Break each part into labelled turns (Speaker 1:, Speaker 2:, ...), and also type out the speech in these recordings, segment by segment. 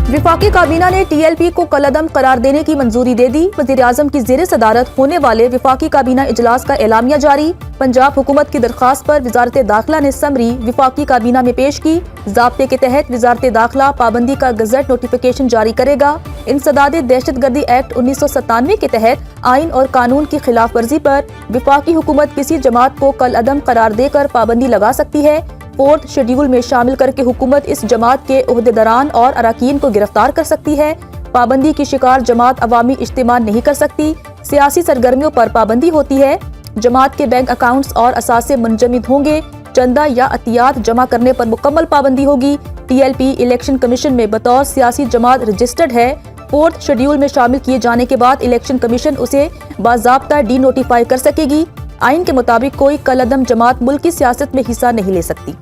Speaker 1: वफाकी काबीना ने TLP को कलअदम करार देने की मंजूरी दे दी। वज़ीर आज़म की ज़ेर सदारत होने वाले वफाकी काबीना इजलास का एलामिया जारी। पंजाब हुकूमत की दरख्वास्त पर वजारत दाखिला ने समरी वफाकी काबीना में पेश की। ज़ाब्ते के तहत वजारत दाखिला पाबंदी का गज़ट नोटिफिकेशन जारी करेगा। इंसदाद दहशतगर्दी एक्ट 1997 के तहत आइन और कानून की खिलाफ वर्जी पर वफाकी हुकूमत किसी जमात को कलअदम करार देकर पाबंदी लगा सकती है। 4th शेड्यूल में शामिल करके हुकूमत इस जमात के ओहदेदारान और अराकीन को गिरफ्तार कर सकती है। पाबंदी की शिकार जमात अवामी इज्तिमा नहीं कर सकती। सियासी सरगर्मियों पर पाबंदी होती है। जमात के बैंक अकाउंट्स और असासे मुंजमद होंगे। चंदा या अतियात जमा करने पर मुकम्मल पाबंदी होगी। TLP इलेक्शन कमीशन में बतौर सियासी जमात रजिस्टर्ड है। 4th शेड्यूल में शामिल किए जाने के बाद इलेक्शन कमीशन उसे बाज़ाब्ता डी नोटिफाई कर सकेगी। आइन के मुताबिक कोई कलअदम जमात मुल्क की सियासत में हिस्सा नहीं ले सकती।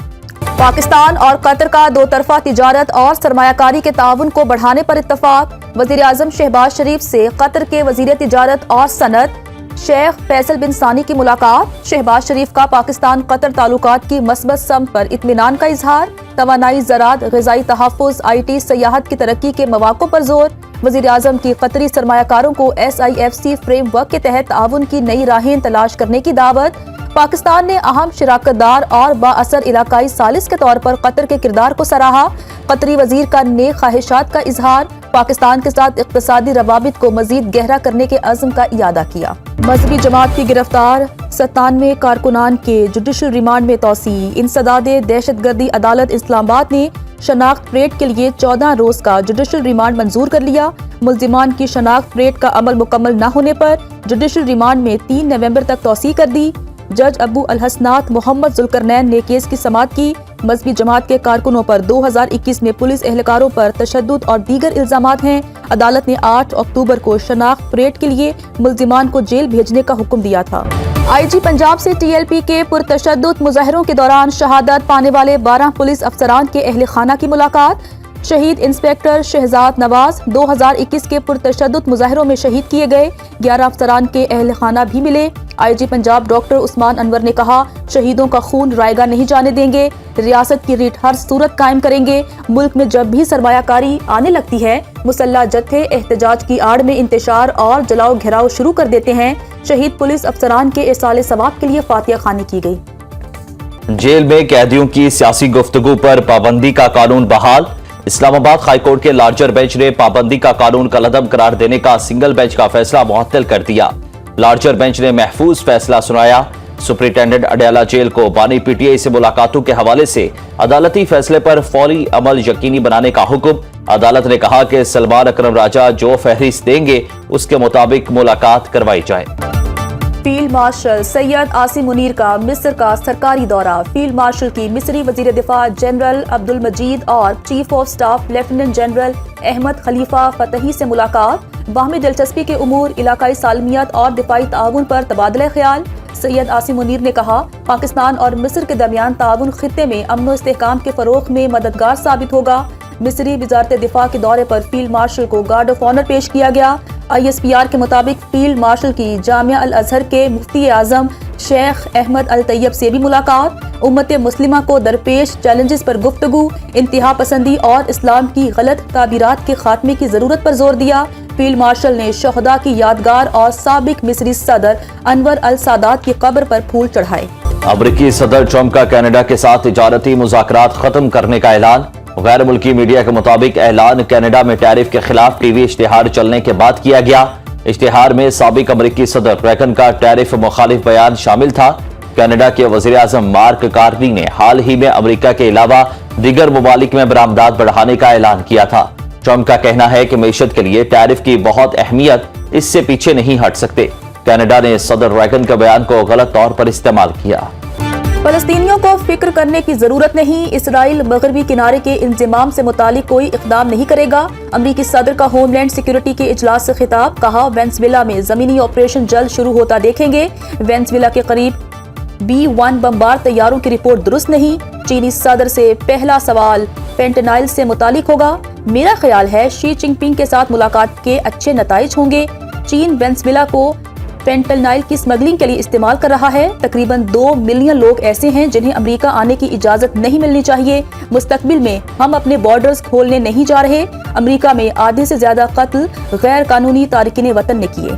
Speaker 1: पाकिस्तान और कतर का दो तरफा तिजारत और सरमायाकारी के ताउन को बढ़ाने पर इत्तफाक। वज़ीर आज़म शहबाज शरीफ से कतर के वज़ीर तिजारत और सनत शेख फैसल बिन सानी की मुलाकात। शहबाज शरीफ का पाकिस्तान कतर ताल्लुकात की मस्बत समत पर इत्मीनान का इजहार। तवानाई, ज़राअत, ग़िज़ाई तहफ़्फ़ुज़, IT, सयाहत की तरक्की के मौक़ों पर जोर। वज़ीर आज़म की कतरी सरमायाकारों को SIFC फ्रेम वर्क के तहत ताउन की नई राहें तलाश करने की दावत। पाकिस्तान ने अहम शिराकतदार और बाअसर इलाकाई सालिस के तौर पर कतर के किरदार को सराहा। कतरी वजीर का नेक ख्वाहिशात का इजहार। पाकिस्तान के साथ इक़्तिसादी रवाबित को मजीद गहरा करने के अज़्म का इयादा किया। मजहबी जमात की गिरफ्तार 97 कारकुनान के जुडिशल रिमांड में तोसी। इंसदाद दहशतगर्दी अदालत इस्लामाबाद ने शनाख्त परेड के लिए 14 रोज का जुडिशल रिमांड मंजूर कर लिया। मुल्जिमान की शनाख्त परेड का अमल मुकम्मल न होने पर जुडिशल रिमांड में 3 नवंबर तक तोसी कर दी। जज अबू अल हसनात मोहम्मद जुल्करनैन ने केस की समाअत की। मजहबी जमात के कारकुनों पर 2021 में पुलिस एहलकारों पर तशद्दुद और दीगर इल्जामात हैं। अदालत ने 8 अक्टूबर को शनाख्त परेड के लिए मुल्जिमान को जेल भेजने का हुक्म दिया था। IG पंजाब से TLP के पुरतशद्दुद मुजाहरों के दौरान शहादत पाने वाले 12 पुलिस अफसरान के अहल खाना की मुलाकात। शहीद इंस्पेक्टर शहजाद नवाज 2021 के पुरतशद्दुद मुजाहरों में शहीद किए गए। 11 अफसरान के अहल खाना भी मिले। IG पंजाब डॉक्टर उस्मान अनवर ने कहा, शहीदों का खून रायगा नहीं जाने देंगे। रियासत की रीढ़ हर सूरत कायम करेंगे। मुल्क में जब भी सरमायाकारी आने लगती है, मुसल्लह जत्थे एहतजाज की आड़ में इंतशार और जलाओ घेराव शुरू कर देते हैं। शहीद पुलिस अफसरान के इसाले सवाब के लिए फातिहा खानी की गई।
Speaker 2: जेल में कैदियों की सियासी गुफ्तगू पर पाबंदी का कानून बहाल। इस्लामाबाद हाई कोर्ट के लार्जर बेंच ने पाबंदी का कानून कलअदम करार देने का सिंगल बेंच का फैसला मुअत्तल कर दिया। लार्जर बेंच ने महफूज फैसला सुनाया। सुप्रिंटेंडेंट अडयाला जेल को बानी PTI से मुलाकातों के हवाले से अदालती फैसले पर फौरी अमल यकीनी बनाने का हुक्म। अदालत ने कहा कि सलमान अकरम राजा जो फहरिस्त देंगे उसके मुताबिक मुलाकात करवाई जाए।
Speaker 1: फील्ड मार्शल सैयद आसिम मुनीर का मिस्र का सरकारी दौरा। फील्ड मार्शल की मिस्री वजीर दिफा जनरल अब्दुल मजीद और chief of staff lieutenant general Ahmed Khalifa Fathi से मुलाकात। बाहमी दिलचस्पी के उमूर, इलाकाई सालमियत और दिफाई ताउन पर तबादला ख्याल। सैयद आसिम मुनीर ने कहा, पाकिस्तान और मिस्र के दरमियान ताउन खित्ते में अमन व इस्तेहकाम के फरोग में मददगार साबित होगा। मिस्री वजारत दिफा के दौरे पर फील्ड मार्शल को गार्ड ऑफ ऑनर पेश किया गया। ISPR के मुताबिक फील्ड मार्शल की जामिया अल अजहर के मुफ्ती आजम शेख अहमद अल तैयब से भी मुलाकात। उम्मत मुस्लिमा को दरपेश चैलेंजेस पर गुफ्तगू, इंतहा पसंदी और इस्लाम की गलत ताबीरात के खात्मे की जरूरत पर जोर दिया। फील्ड मार्शल ने शहदा की यादगार और साबिक मिस्री सदर अनवर अल सादात की कब्र पर फूल चढ़ाए।
Speaker 2: अमरीकी सदर ट्रंप का कनाडा के साथ तिजारती मुज़ाकरात खत्म करने का ऐलान। गैर मुल्की मीडिया के मुताबिक ऐलान कनाडा में टैरिफ के खिलाफ TV इश्तिहार चलने के बाद किया गया। इश्तिहार में साबिक अमरीकी सदर रेगन का टैरिफ मुखालिफ बयान शामिल था। कनाडा के वज़ीर आज़म मार्क कार्नी ने हाल ही में अमरीका के अलावा दीगर ममालिक में बरामदात बढ़ाने का ऐलान किया था। ट्रंप का कहना है कि मईशत के लिए टैरिफ की बहुत अहमियत, इससे पीछे नहीं हट सकते। कनाडा ने सदर रेगन के बयान को गलत तौर पर इस्तेमाल किया।
Speaker 1: फलस्तीनियों को फिक्र करने की जरूरत नहीं। इसराइल मगरबी किनारे के इंतजाम से मुतालिक कोई इकदाम नहीं करेगा। अमरीकी सदर का होमलैंड सिक्योरिटी के इजलास से खिताब। कहा, वेनेजुएला में जमीनी ऑपरेशन जल्द शुरू होता देखेंगे। वेनेजुएला के करीब B-1 बमबार तैयारों की रिपोर्ट दुरुस्त नहीं। चीनी सदर से पहला सवाल फेंटेनाइल से मुतालिक होगा। मेरा ख्याल है शी जिनपिंग के साथ मुलाकात के अच्छे नताइज होंगे। चीन वेनेजुएला को فینٹنائل کی اسمگلنگ کے لیے استعمال کر رہا ہے۔ تقریباً 2 ملین لوگ ایسے ہیں جنہیں امریکہ آنے کی اجازت نہیں ملنی چاہیے۔ مستقبل میں ہم اپنے بارڈرز کھولنے نہیں جا رہے۔ امریکہ میں آدھے سے زیادہ قتل غیر قانونی تارکین وطن نے کیے۔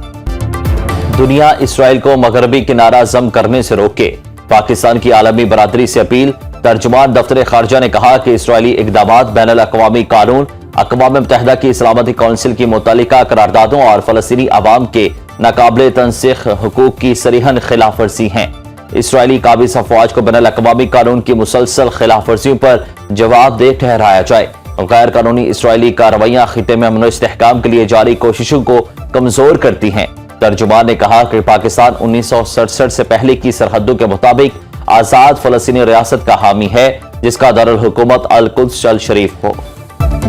Speaker 2: دنیا اسرائیل کو مغربی کنارہ ضم کرنے سے روکے، پاکستان کی عالمی برادری سے اپیل۔ ترجمان دفتر خارجہ نے کہا کہ اسرائیلی اقدامات بین الاقوامی قانون، اقوام متحدہ کی سلامتی کونسل کی متعلقہ قراردادوں اور فلسطینی عوام کے ناقابل تنسیق حقوق کی صریحاً خلاف ورزی ہیں۔ اسرائیلی قابض افواج کو بین الاقوامی قانون کی مسلسل خلاف ورزیوں پر جواب دہ ٹھہرایا جائے۔ غیر قانونی اسرائیلی کارروائیاں خطے میں امن و استحکام کے لیے جاری کوششوں کو کمزور کرتی ہیں۔ ترجمان نے کہا کہ پاکستان 1967 سے پہلے کی سرحدوں کے مطابق آزاد فلسطینی ریاست کا حامی ہے، جس کا دارالحکومت القدس الشریف ہو۔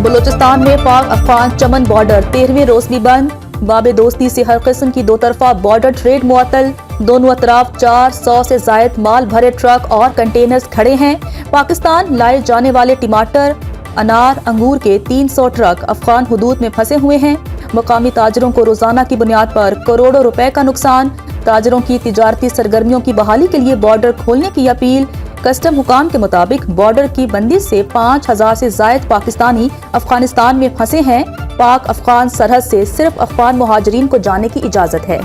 Speaker 1: بلوچستان میں پاک افغان چمن بارڈر 13ویں روز بھی بند۔ باب دوستی سے ہر قسم کی دو طرفہ بارڈر ٹریڈ معطل۔ دونوں اطراف 400 سے زائد مال بھرے ٹرک اور کنٹینرز کھڑے ہیں۔ پاکستان لائے جانے والے ٹماٹر، انار، انگور کے 300 ٹرک افغان حدود میں پھنسے ہوئے ہیں۔ مقامی تاجروں کو روزانہ کی بنیاد پر کروڑوں روپے کا نقصان۔ تاجروں کی تجارتی سرگرمیوں کی بحالی کے لیے بارڈر کھولنے کی اپیل۔ کسٹم حکام کے مطابق بارڈر کی بندی سے 5000 سے زائد پاکستانی افغانستان میں پھنسے ہیں۔ پاک افغان سرحد سے صرف افغان مہاجرین کو جانے کی اجازت ہے۔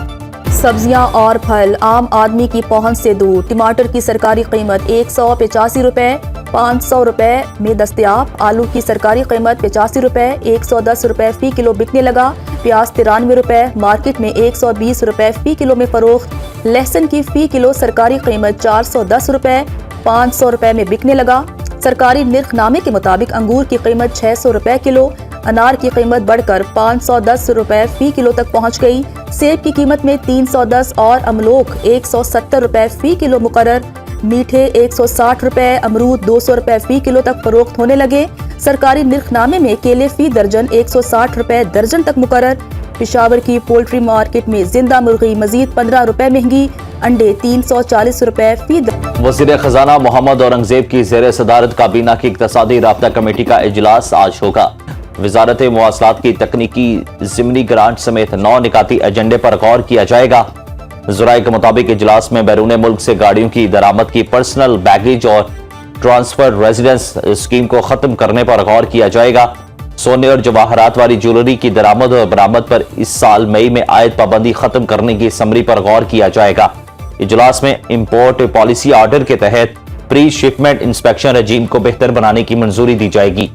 Speaker 1: سبزیاں اور پھل عام آدمی کی پہنچ سے دور۔ ٹماٹر کی سرکاری قیمت 185 روپے 500 روپے میں دستیاب۔ آلو کی سرکاری قیمت 85 روپے 110 روپے فی کلو بکنے لگا۔ پیاز 93 روپے مارکیٹ میں 120 روپے فی کلو میں فروخت۔ لہسن کی فی کلو سرکاری قیمت 410 روپے 500 روپے میں بکنے لگا۔ سرکاری نرخ نامے کے مطابق انگور کی قیمت 600 روپے کلو، انار کی قیمت بڑھ کر 510 روپے فی کلو تک پہنچ گئی۔ سیب کی قیمت میں 310 اور املوک 170 روپے فی کلو مقرر۔ میٹھے 160 روپے، امرود 200 روپے فی کلو تک فروخت ہونے لگے۔ سرکاری نرخ نامے میں کیلے فی درجن 160 روپے درجن تک مقرر۔ پشاور کی پولٹری مارکیٹ میں زندہ مرغی مزید 15 روپے مہنگی، انڈے 340 روپے فی درجن۔
Speaker 2: وزیر خزانہ محمد اورنگزیب کی زیر صدارت کابینہ کی اقتصادی رابطہ کمیٹی کا اجلاس آج ہوگا۔ وزارت مواصلات کی تکنیکی ضمنی گرانٹ سمیت 9 نکاتی ایجنڈے پر غور کیا جائے گا۔ ذرائع کے مطابق اجلاس میں بیرون ملک سے گاڑیوں کی درآمد کی پرسنل بیگیج اور ٹرانسفر ریزیڈنس اسکیم کو ختم کرنے پر غور کیا جائے گا۔ سونے اور جواہرات والی جیولری کی درآمد اور برآمد پر اس سال مئی میں عائد پابندی ختم کرنے کی سمری پر غور کیا جائے گا۔ اجلاس میں امپورٹ پالیسی آرڈر کے تحت پری شپمنٹ انسپیکشن رجیم کو بہتر بنانے کی منظوری دی جائے گی۔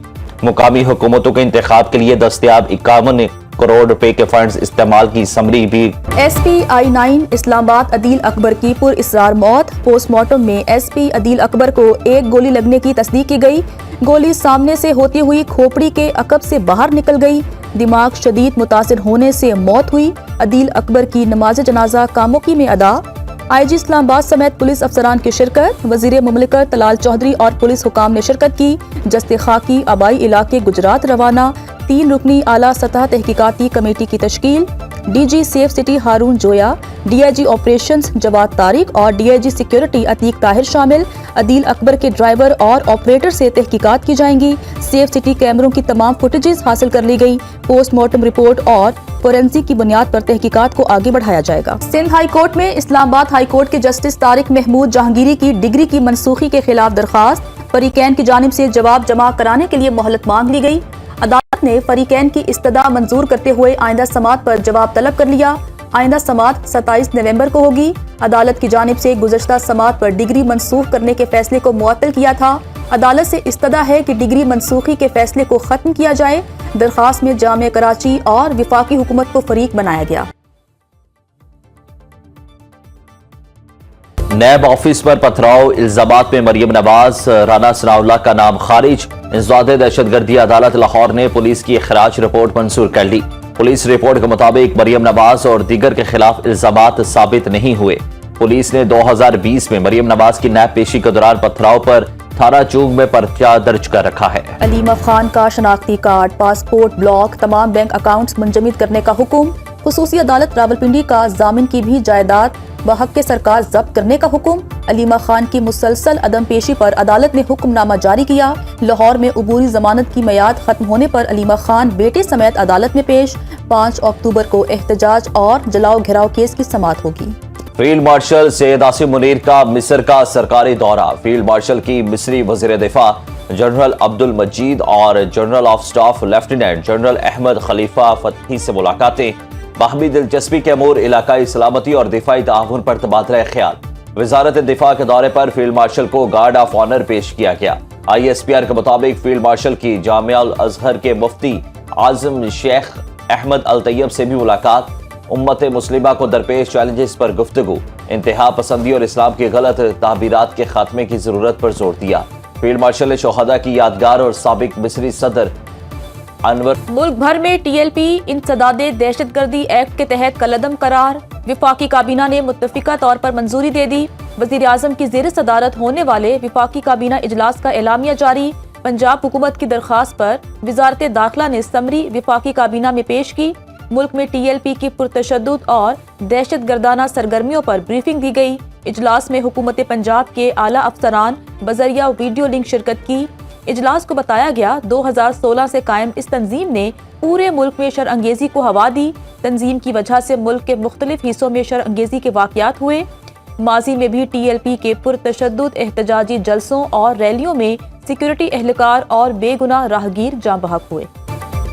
Speaker 2: مقامی حکومتوں کے انتخاب کے لیے دستیاب 51 کروڑ روپے کے فنڈز استعمال کی سمری بھی۔
Speaker 1: ایس پی آئی 9 اسلام آباد عدیل اکبر کی پر اسرار موت۔ پوسٹ مارٹم میں ایس پی عدیل اکبر کو ایک گولی لگنے کی تصدیق کی گئی۔ گولی سامنے سے ہوتی ہوئی کھوپڑی کے عقب سے باہر نکل گئی۔ دماغ شدید متاثر ہونے سے موت ہوئی۔ عدیل اکبر کی نماز جنازہ کاموکی میں ادا۔ آئی جی اسلام آباد سمیت پولیس افسران کی شرکت۔ وزیر مملکت طلال چودھری اور پولیس حکام نے شرکت کی۔ جستے خاکی آبائی علاقے گجرات روانہ۔ 3 رکنی اعلیٰ سطح تحقیقاتی کمیٹی کی تشکیل۔ D G safe city Haroon Joya, D I G operations Jawad Tariq اور D I G security Atiq Tahir شامل۔ عدیل اکبر کے ڈرائیور اور آپریٹر سے تحقیقات کی جائیں گی۔ سیف سٹی کیمروں کی تمام فوٹیجز حاصل کر لی گئی۔ پوسٹ مارٹم رپورٹ اور فورینسک کی بنیاد پر تحقیقات کو آگے بڑھایا جائے گا۔ سندھ ہائی کورٹ میں اسلام آباد ہائی کورٹ کے جسٹس طارق محمود جہانگیری کی ڈگری کی منسوخی کے خلاف درخواست۔ فریقین کی جانب سے جواب جمع کرانے کے لیے مہلت مانگ لی گئی۔ عدالت نے فریقین کی استدعا منظور کرتے ہوئے آئندہ سماعت پر جواب طلب کر لیا۔ آئندہ سماعت 27 نومبر کو ہوگی۔ عدالت کی جانب سے گزشتہ سماعت پر ڈگری منسوخ کرنے کے فیصلے کو معطل کیا تھا۔ عدالت سے استدعا ہے کہ ڈگری منسوخی کے فیصلے کو ختم کیا جائے۔ درخواست میں جامعہ کراچی اور وفاقی حکومت کو فریق بنایا گیا۔
Speaker 2: نیب آفس پر پتھراؤ الزامات میں مریم نواز، رانا ثناءاللہ کا نام خارج۔ انسداد دہشت گردی عدالت لاہور نے پولیس کی اخراج رپورٹ منظور کر لی۔ پولیس رپورٹ کے مطابق مریم نواز اور دیگر کے خلاف الزامات ثابت نہیں ہوئے۔ پولیس نے 2020 میں مریم نواز کی نیب پیشی کے دوران پتھراؤ پر تھانہ چونگ میں پرچہ درج کر رکھا ہے۔
Speaker 1: علیم خان کا شناختی کارڈ، پاسپورٹ بلاک، تمام بینک اکاؤنٹس منجمد کرنے کا حکم۔ خصوصی عدالت راولپنڈی کا ضامن کی بھی جائیداد بحق کے سرکار ضبط کرنے کا حکم۔ علیمہ خان کی مسلسل عدم پیشی پر عدالت نے حکم نامہ جاری کیا۔ لاہور میں عبوری ضمانت کی میعاد ختم ہونے پر علیمہ خان بیٹے سمیت عدالت میں پیش۔ 5 اکتوبر کو احتجاج اور جلاؤ گھراؤ کیس کی سماعت ہوگی۔
Speaker 2: فیلڈ مارشل سید عاصم منیر کا مصر کا سرکاری دورہ۔ فیلڈ مارشل کی مصری وزیر دفاع جنرل عبد المجید اور general of staff lieutenant general Ahmed Khalifa Fathi سے ملاقاتیں۔ باہمی دلچسپی کے امور، علاقائی سلامتی اور دفاعی تعاون پر تبادلہ خیال۔ وزارت دفاع کے دورے پر فیلڈ مارشل کو گارڈ آف آنر پیش کیا گیا۔ ISPR کے مطابق فیلڈ مارشل کی جامعہ الازہر کے مفتی اعظم شیخ احمد الطیب سے بھی ملاقات۔ امت مسلمہ کو درپیش چیلنجز پر گفتگو، انتہا پسندی اور اسلام کی غلط تعبیرات کے خاتمے کی ضرورت پر زور دیا۔ فیلڈ مارشل نے شہداء کی یادگار اور سابق مصری صدر انور
Speaker 1: ملک بھر میں TLP انسداد دہشت گردی ایکٹ کے تحت کالعدم قرار۔ وفاقی کابینہ نے متفقہ طور پر منظوری دے دی۔ وزیر اعظم کی زیر صدارت ہونے والے وفاقی کابینہ اجلاس کا اعلامیہ جاری۔ پنجاب حکومت کی درخواست پر وزارت داخلہ نے سمری وفاقی کابینہ میں پیش کی۔ ملک میں TLP کی پرتشدد اور دہشت گردانہ سرگرمیوں پر بریفنگ دی گئی۔ اجلاس میں حکومت پنجاب کے اعلیٰ افسران بذریعہ ویڈیو لنک شرکت کی۔ اجلاس کو بتایا گیا 2016 سے قائم اس تنظیم نے پورے ملک میں شر انگیزی کو ہوا دی۔ تنظیم کی وجہ سے ملک کے مختلف حصوں میں شر انگیزی کے واقعات ہوئے۔ ماضی میں بھی TLP کے پرتشدد احتجاجی جلسوں اور ریلیوں میں سیکورٹی اہلکار اور بے گناہ راہگیر جاں بحق ہوئے۔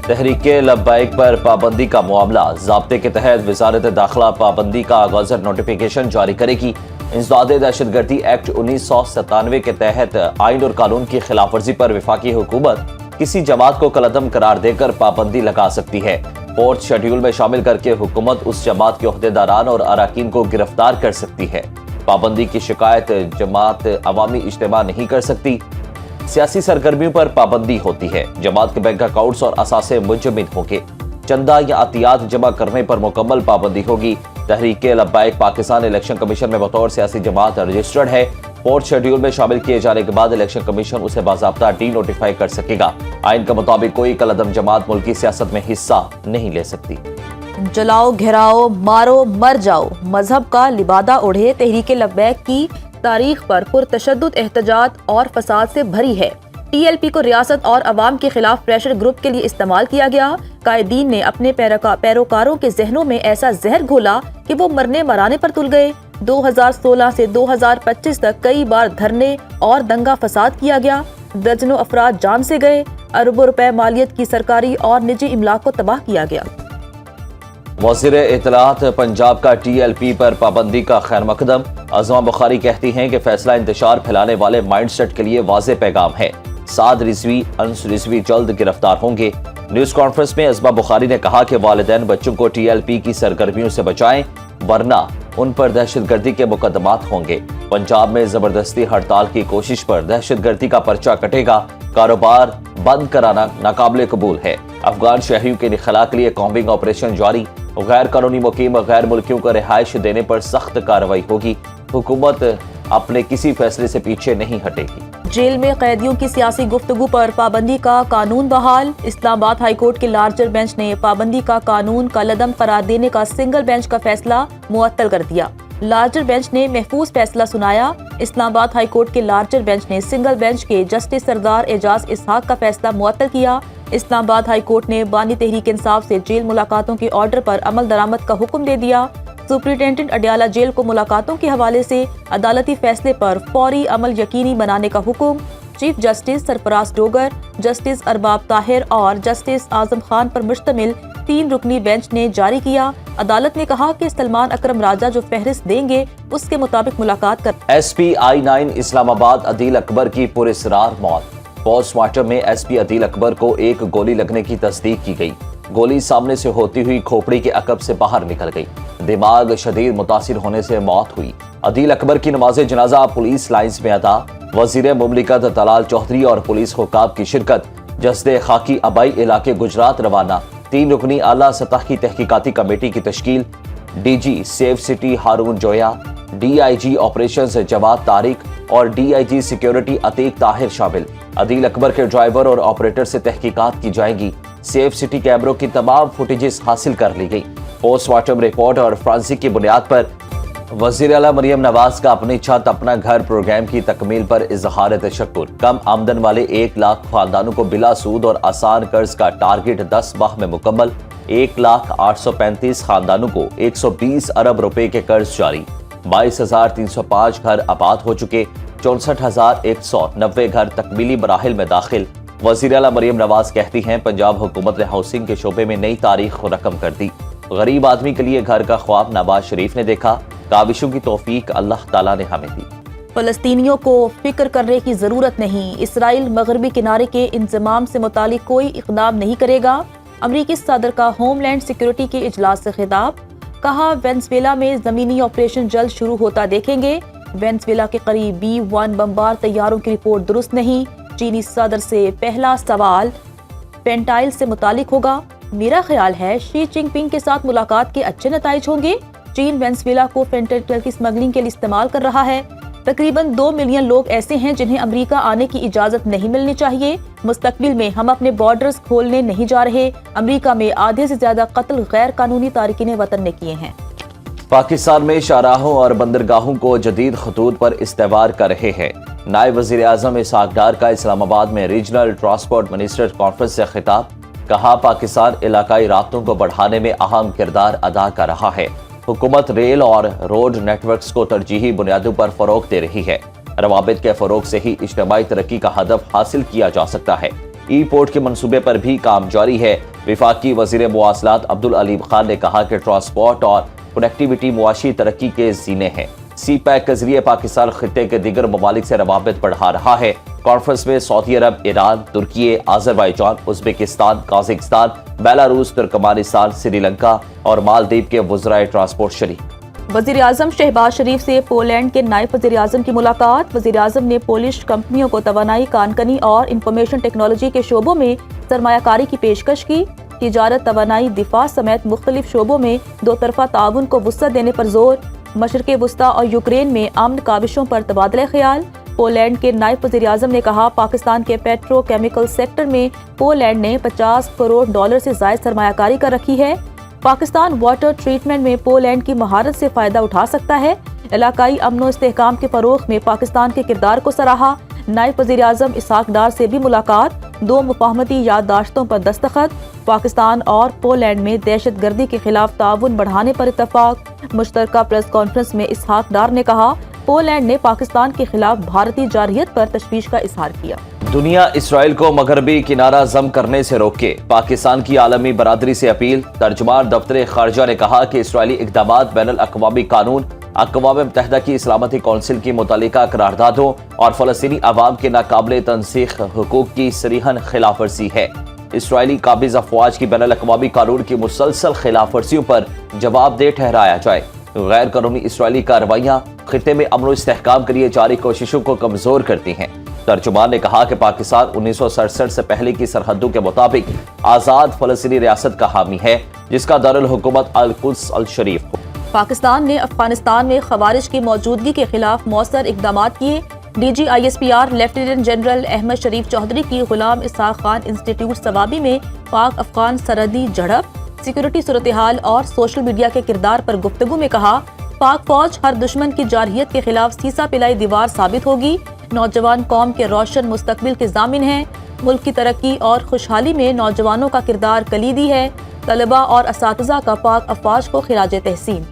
Speaker 2: تحریک لبیک پر پابندی کا معاملہ، ضابطے کے تحت وزارت داخلہ پابندی کا غزر نوٹیفیکیشن جاری کرے گی۔ انسداد دہشت گردی ایکٹ 1997 کے تحت آئین اور قانون کی خلاف ورزی پر وفاقی حکومت کسی جماعت کو کالعدم قرار دے کر پابندی لگا سکتی ہے۔ 4 شیڈول میں شامل کر کے حکومت اس جماعت کے عہدیداران اور اراکین کو گرفتار کر سکتی ہے۔ پابندی کی شکایت جماعت عوامی اجتماع نہیں کر سکتی۔ سیاسی سرگرمیوں پر پابندی ہوتی ہے۔ جماعت کے بینک اکاؤنٹس اور اثاثے منجمد ہوں گے۔ چندہ یا عطیات جمع کرنے پر مکمل پابندی ہوگی۔ تحریک لبیک پاکستان الیکشن کمیشن میں بطور سیاسی جماعت رجسٹرڈ ہے۔ 4 شیڈول میں شامل کیے جانے کے بعد الیکشن کمیشن اسے باضابطہ ڈی نوٹیفائی کر سکے گا۔ آئین کے مطابق کوئی کالعدم جماعت ملکی سیاست میں حصہ نہیں لے سکتی۔
Speaker 1: جلاؤ گھراؤ مارو مر جاؤ، مذہب کا لبادہ اوڑھے تحریک لبیک کی تاریخ پر پرتشدد احتجاج اور فساد سے بھری ہے۔ TLP کو ریاست اور عوام کے خلاف پریشر گروپ کے لیے استعمال کیا گیا۔ قائدین نے اپنے پیروکاروں کے ذہنوں میں ایسا زہر گھولا کہ وہ مرنے مرانے پر تل گئے۔ 2016 سے 2025 تک کئی بار دھرنے اور دنگا فساد کیا گیا۔ درجنوں افراد جان سے گئے۔ اربوں روپے مالیت کی سرکاری اور نجی املاک کو تباہ کیا گیا۔
Speaker 2: وزیر اطلاعات پنجاب کا TLP پر پابندی کا خیر مقدم۔ عظمہ بخاری کہتی ہیں کہ فیصلہ انتشار پھیلانے والے مائنڈ سیٹ کے لیے واضح پیغام ہے۔ 7 رضوی انس رضوی جلد گرفتار ہوں گے۔ نیوز کانفرنس میں عظمہ بخاری نے کہا کہ والدین بچوں کو TLP کی سرگرمیوں سے بچائیں ورنہ ان پر دہشت گردی کے مقدمات ہوں گے۔ پنجاب میں زبردستی ہڑتال کی کوشش پر دہشت گردی کا پرچہ کٹے گا۔ کاروبار بند کرانا ناقابل قبول ہے۔ افغان شہریوں کے انخلاء کے لیے کامبنگ آپریشن جاری۔ غیر قانونی مقیم غیر ملکیوں کو رہائش دینے پر سخت کارروائی ہوگی۔ حکومت اپنے کسی فیصلے سے پیچھے نہیں ہٹے گی۔
Speaker 1: جیل میں قیدیوں کی سیاسی گفتگو پر پابندی کا قانون بحال۔ اسلام آباد ہائی کورٹ کے لارجر بینچ نے پابندی کا قانون کالعدم قرار دینے کا سنگل بینچ کا فیصلہ معطل کر دیا۔ لارجر بینچ نے محفوظ فیصلہ سنایا۔ اسلام آباد ہائی کورٹ کے لارجر بینچ نے سنگل بینچ کے جسٹس سردار اعجاز اسحاق کا فیصلہ معطل کیا۔ اسلام آباد ہائی کورٹ نے بانی تحریک انصاف سے جیل ملاقاتوں کے آرڈر پر عمل درآمد کا حکم دے دیا۔ سپرنٹینڈنٹ اڈیالہ جیل کو ملاقاتوں کے حوالے سے عدالتی فیصلے پر فوری عمل یقینی بنانے کا حکم۔ چیف جسٹس سرفراز ڈوگر، جسٹس ارباب طاہر اور جسٹس اعظم خان پر مشتمل 3 رکنی بینچ نے جاری کیا۔ عدالت نے کہا کہ سلمان اکرم راجہ جو فہرست دیں گے اس کے مطابق ملاقات کر۔
Speaker 2: SP I9 اسلام آباد عدیل اکبر کی پراسرار موت۔ پوسٹ مارٹم میں SP عدیل اکبر کو ایک گولی لگنے کی تصدیق کی گئی۔ گولی سامنے سے ہوتی ہوئی کھوپڑی کے عقب سے باہر نکل گئی۔ دماغ شدید متاثر ہونے سے موت ہوئی۔ عدیل اکبر کی نماز جنازہ پولیس لائنز میں ادا۔ وزیر مملکت طلال چودھری اور پولیس حکام کی شرکت۔ جسد خاکی ابائی علاقے گجرات روانہ۔ 3 رکنی اعلیٰ سطح کی تحقیقاتی کمیٹی کی تشکیل۔ DG سیف سٹی ہارون جویا، DIG آپریشنز جواد طارق اور DIG سیکیورٹی عتیق طاہر شامل۔ عدیل اکبر کے ڈرائیور اور آپریٹر سے تحقیقات کی جائیں گی۔ سیف سٹی کیمروں کی تمام فوٹیجز حاصل کر لی گئی۔ پوسٹ مارٹم رپورٹ اور فرانسک کی بنیاد پر वज़ीर आला मरियम नवाज का अपनी छत अपना घर प्रोग्राम की तकमील पर इजहार तशक्कुर। कम आमदन वाले 1 लाख खानदानों को बिला सूद और आसान कर्ज का टारगेट 10 माह में मुकम्मल। 1,835 खानदानों को 120 अरब रुपए के कर्ज जारी। 22,305 घर आबाद हो चुके। 64,190 घर तकमीली मराहिल में दाखिल। वज़ीर आला मरियम नवाज कहती हैं, पंजाब हुकूमत ने हाउसिंग के शोबे में नई तारीख रकम कर दी। गरीब आदमी के लिए घर का ख्वाब नवाज शरीफ ने देखा। काबिशों की तौफीक अल्लाह ताला ने हमें दी।
Speaker 1: फलस्तीनियों को फिक्र करने की जरूरत नहीं, इसराइल मगरबी किनारे के इंतजाम से मुतालिक कोई इक़दाम नहीं करेगा। अमरीकी सदर का होमलैंड सिक्योरिटी के इजलास से खिताब। कहा, वेनेज़ुएला में जमीनी ऑपरेशन जल्द शुरू होता देखेंगे। वेनेज़ुएला के करीब B-1 बमबार तैयारों की रिपोर्ट दुरुस्त नहीं। चीनी सदर से पहला सवाल पेंटाइल से मुतालिक होगा। मेरा ख्याल है शी जिनपिंग के साथ मुलाकात के अच्छे नताइज होंगे। चीन वेनेज़ुएला को फेंटाइल की स्मगलिंग के लिए इस्तेमाल कर रहा है। तकरीबन 2 मिलियन लोग ऐसे हैं जिन्हें अमेरिका आने की इजाजत नहीं मिलनी चाहिए। मुस्तकबिल में हम अपने बॉर्डर्स खोलने नहीं जा रहे। अमेरिका में आधे से ज्यादा कत्ल गैर कानूनी तारकीन वतन ने किए हैं।
Speaker 2: पाकिस्तान में शाहराहों और बंदरगाहों को जदीद खतूत पर इस्तेमाल कर रहे हैं। नायब वज़ीर आज़म इसहाक डार का इस्लामाबाद में रीजनल ट्रांसपोर्ट मिनिस्टर कॉन्फ्रेंस से खिताब। कहा, पाकिस्तान इलाकाई राब्तों को बढ़ाने में अहम किरदार अदा कर रहा है। हुकूमत रेल और रोड नेटवर्क्स को तरजीही बुनियादों पर फरोग दे रही है। रवाबित के फरोग से ही इज्तिमाई तरक्की का हदफ हासिल किया जा सकता है। ई पोर्ट के मंसूबे पर भी काम जारी है। वफाकी वज़ीर मुवासलात अब्दुल अलीम खान ने कहा कि ट्रांसपोर्ट और कनेक्टिविटी मुआशी तरक्की के जीने हैं। सी पैक के जरिए पाकिस्तान खित्ते के दीगर ममालिक से रवाबित बढ़ा रहा है। कॉन्फ्रेंस में Saudi Arab, Iran, Turkey, Azerbaijan, Uzbekistan, Kazakhstan, Belarus, Turkmenistan, Sri Lanka और मालदीव के वज़राए ट्रांसपोर्ट शरीक।
Speaker 1: वज़ीर आज़म शहबाज शरीफ से पोलैंड के नायब वज़ीर आज़म की मुलाकात। वज़ीर आज़म ने पोलिश कंपनियों को तवानाई, कानकनी और इंफॉर्मेशन टेक्नोलॉजी के शोबों में सरमायाकारी की पेशकश की। तिजारत, तवानाई, दिफा समेत मुख्तलिफ शोबों में दो तरफा ताउन को वुसअत देने पर जोर। मशरक़े वस्ता और यूक्रेन में अमन काविशों पर तबादला ख्याल। पोलैंड के नायब वज़ीर आज़म ने कहा, पाकिस्तान के पेट्रोकेमिकल सेक्टर में पोलैंड ने $50 करोड़ से ज़ायद सरमायाकारी कर रखी है। पाकिस्तान वाटर ट्रीटमेंट में पोलैंड की महारत से फ़ायदा उठा सकता है। इलाकाई अमन व इस्तेहकाम के फ़रोग़ में पाकिस्तान के किरदार को सराहा। नायब वज़ीर आज़म इसहाक डार से भी मुलाकात। 2 मुफाहमती याददाश्तों पर दस्तखत। पाकिस्तान और पोलैंड में दहशत गर्दी के खिलाफ ताउन बढ़ाने पर इत्तफाक। मुश्तरका प्रेस कॉन्फ्रेंस में इसहाक डार ने कहा, पोलैंड ने पाकिस्तान के खिलाफ भारतीय जारहियत पर तशवीश का इजहार किया।
Speaker 2: दुनिया इसराइल को मगरबी किनारा जम करने से रोके, पाकिस्तान की आलमी बरादरी से अपील। तर्जुमान दफ्तर खारजा ने कहा कि इसराइली इक़दामात बैनुल अक़वामी कानून, अक़वाम मुत्तहिदा की सलामती कौंसिल की मुतल्लिका करारदादों और फ़लस्तीनी अवाम के नाकाबिले तंसीख हुकूक की सरीहन खिलाफ वर्जी है। इसराइली काबिज अफवाज की बैनुल अक़वामी कानून की मुसलसल खिलाफ वर्जियों पर जवाबदेह ठहराया जाए। गैर कानूनी इसराइली कार्रवाइयाँ खित्ते में अमन व इस्तेहकाम के लिए जारी कोशिशों को कमजोर करती हैं। तर्जुमान ने कहा कि पाकिस्तान 1967 से पहले की सरहदों के मुताबिक आज़ाद फ़लस्तीनी रियासत का हामी है, जिसका दारुल हुकूमत अल-कुद्स अल-शरीफ हो।
Speaker 1: पाकिस्तान ने अफगानिस्तान में खवारिज की मौजूदगी के खिलाफ मौसर इक़दाम किए। DGISPR लेफ्टिनेंट जनरल अहमद शरीफ चौधरी की गुलाम इसहाक खान इंस्टीट्यूट सवाबी में पाक अफगान सरहदी झड़प, सिक्योरिटी सूरत हाल और सोशल मीडिया के किरदार पर गुफ्तगू में कहा, पाक फौज हर दुश्मन की जारहियत के खिलाफ सीसा पिलाई दीवार साबित होगी। नौजवान कौम के रोशन मुस्तकबिल के ज़ामिन हैं। मुल्क की तरक्की और खुशहाली में नौजवानों का किरदार कलीदी है। तलबा और असातिज़ा का पाक अफवाज को खिराज तहसीन।